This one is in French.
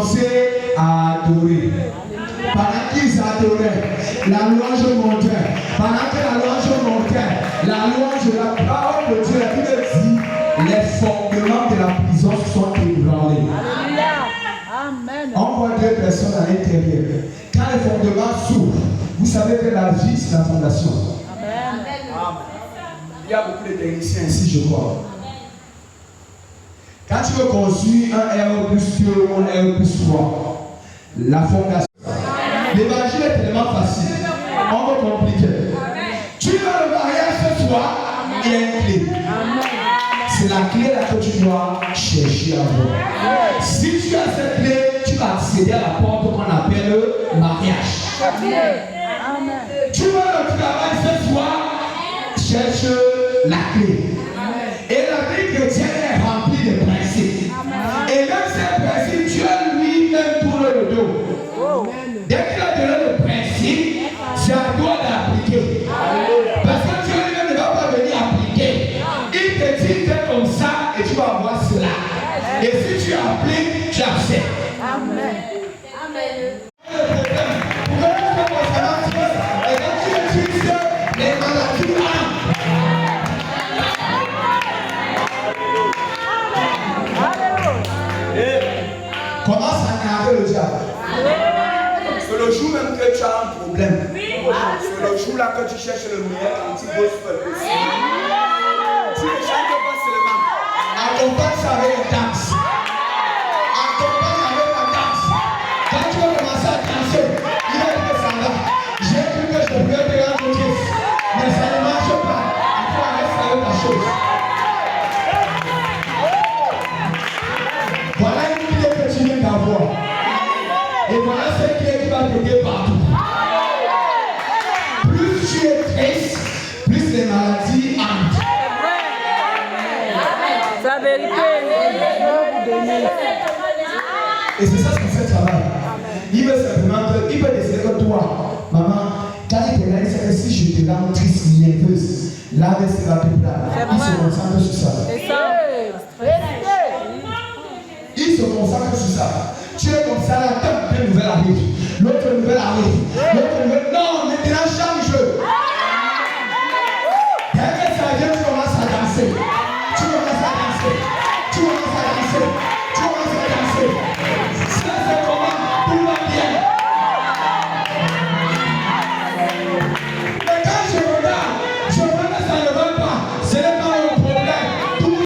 commencé à adorer. Pendant qu'ils adoraient, la louange montait. Pendant que la louange montait, la louange, la parole de Dieu, la Bible dit, les fondements de la prison sont ébranlés. Amen. On voit deux personnes à l'intérieur. Quand les fondements s'ouvrent, vous savez que la vie, c'est la fondation. Amen. Il y a beaucoup de techniciens ici, je crois. Quand tu veux construire un R plus 2 ou un R plus 3, la fondation. L'évangile est tellement facile. On veut compliquer. Tu veux le mariage ce soir, il y a une clé. C'est la clé là que tu dois chercher à voir. Si tu as cette clé, tu vas accéder à la porte qu'on appelle le mariage. Tu veux le travail ce soir, cherche la clé. Et la vie chrétienne est remplie de principes. Et même ces principes, Dieu lui-même tourne le dos. Dès qu'il a donné le principe, c'est à toi d'appliquer. Parce que Dieu lui-même ne va pas venir appliquer. Il te dit fais comme ça et tu vas avoir cela. Et si tu appliques, tu acceptes. Amen. Amen. Comment ça n'arrive le diable? C'est le jour même que tu as un problème. C'est le jour là que tu cherches le meilleur anti-gospel possible. Tu ne chantes pas seulement. Accompagne ça avec la danse. Accompagne avec la danse. Quand tu vas commencer à danser, il va dire ça là. J'ai cru que je devrais te rendre Dieu. Mais ça ne marche pas. Il faut arrêter avec la chose. Voilà une clé que tu viens d'avoir. Et voilà cette clé qui va t'aider partout. Plus tu es triste, plus les maladies entrent. C'est la vérité. Et c'est ça ce que fait travail. Il veut simplement que, il peut décider que toi, maman, quand il te regarde, il sait que si je te rends triste, nerveuse, là, c'est la peuple. Il se concentre sur ça. C'est ça. Il se consacre sur ça.